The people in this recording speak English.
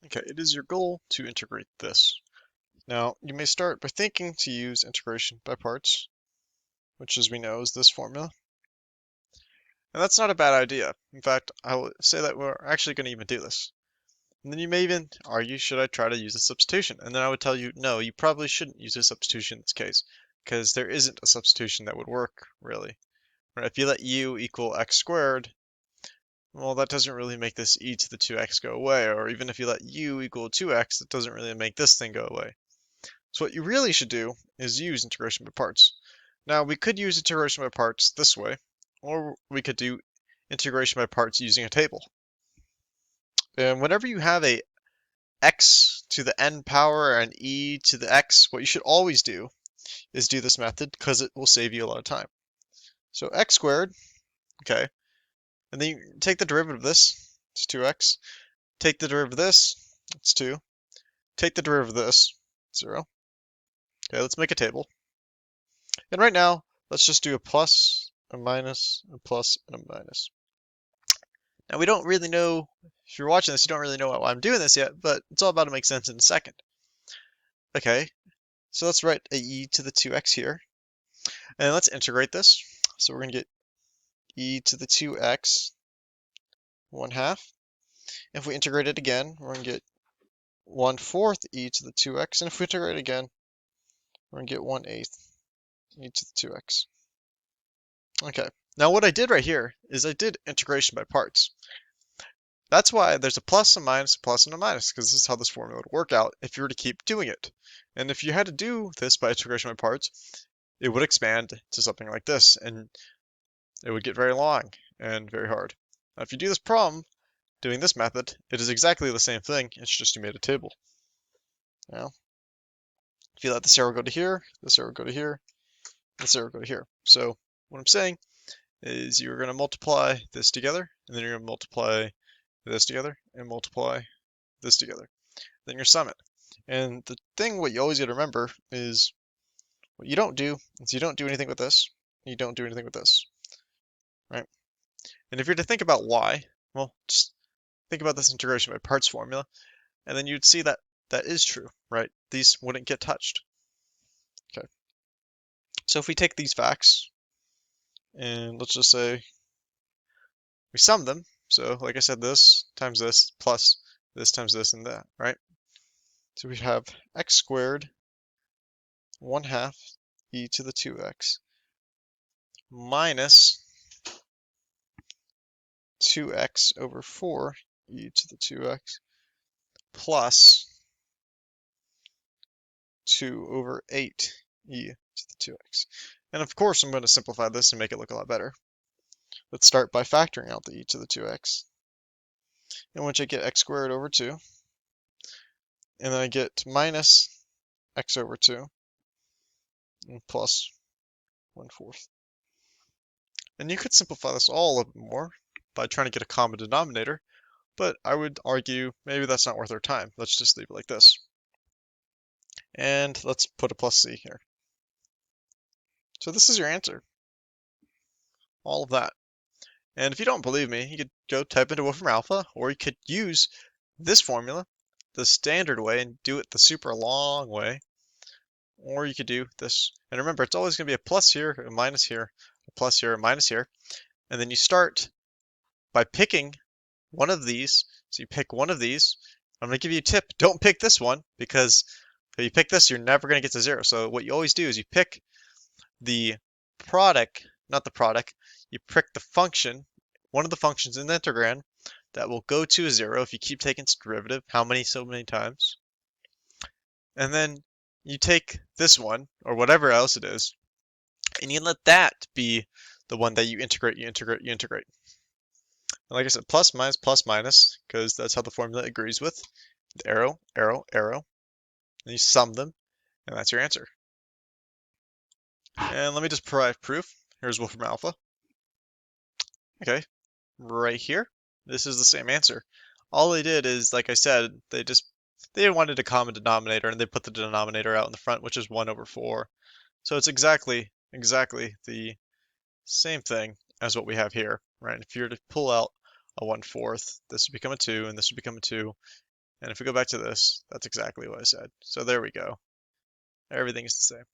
Okay, it is your goal to integrate this. Now, you may start by thinking to use integration by parts, which as we know is this formula. And that's not a bad idea. In fact, I will say that we're actually going to even do this. And then you may even argue, should I try to use a substitution? And then I would tell you, no, you probably shouldn't use a substitution in this case, because there isn't a substitution that would work, really. Right? If you let u equal x squared, well, that doesn't really make this e to the 2x go away, or even if you let u equal 2x, that doesn't really make this thing go away. So what you really should do is use integration by parts. Now, we could use integration by parts this way, or we could do integration by parts using a table. And whenever you have a x to the n power and e to the x, what you should always do is do this method because it will save you a lot of time. So x squared, okay, and then you take the derivative of this, it's 2x. Take the derivative of this, it's 2. Take the derivative of this, 0. Okay, let's make a table. And right now, let's just do a plus, a minus, a plus, and a minus. Now we don't really know, if you're watching this, you don't really know why I'm doing this yet, but it's all about to make sense in a second. Okay, so let's write a e to the 2x here. And let's integrate this. So we're going to get e to the 2x 1/2. If we integrate it again, we're going to get 1/4 e to the 2x. And if we integrate it again, we're going to get 1/8 e to the 2x. Okay, now what I did right here is I did integration by parts. That's why there's a plus, a minus, a plus, and a minus, because this is how this formula would work out if you were to keep doing it. And if you had to do this by integration by parts, it would expand to something like this, and it would get very long and very hard. Now, if you do this problem doing this method, it is exactly the same thing, it's just you made a table. Now, if you let this arrow go to here, this arrow go to here, this arrow go to here. So what I'm saying is you're going to multiply this together, and then you're going to multiply this together, and multiply this together. Then you sum it. And the thing what you always got to remember is what you don't do is you don't do anything with this, you don't do anything with this, right? And if you're to think about why, well, just think about this integration by parts formula, and then you'd see that that is true, right? These wouldn't get touched. Okay. So if we take these facts, and let's just say we sum them, so like I said, this times this plus this times this and that, right? So we have x squared 1/2 e to the 2x minus 2x over 4 e to the 2x plus 2 over 8 e to the 2x. And of course, I'm going to simplify this and make it look a lot better. Let's start by factoring out the e to the 2x. In which I get x squared over 2. And then I get minus x over 2 and plus 1/4. And you could simplify this all a little bit more by trying to get a common denominator, but I would argue maybe that's not worth our time. Let's just leave it like this. And let's put a plus c here. So this is your answer. All of that. And if you don't believe me, you could go type into Wolfram Alpha, or you could use this formula, the standard way, and do it the super long way. Or you could do this. And remember, it's always going to be a plus here, a minus here, a plus here, a minus here. And then you start by picking one of these. So you pick one of these. I'm going to give you a tip. Don't pick this one, because if you pick this, you're never going to get to 0. So what you always do is you pick the product, not the product, you pick the function, one of the functions in the integrand that will go to a 0 if you keep taking its derivative, so many times. And then you take this one, or whatever else it is, and you let that be the one that you integrate. And like I said, plus minus, because that's how the formula agrees with. The arrow, arrow, arrow. And you sum them, and that's your answer. And let me just provide proof. Here's Wolfram Alpha. Okay, right here, this is the same answer. All they did is, like I said, they wanted a common denominator, and they put the denominator out in the front, which is 1 over 4. So it's exactly the same thing as what we have here, right? If you were to pull out a 1/4, this would become a 2, and this would become a 2, And if we go back to this, that's exactly what I said. So there we go. Everything is the same.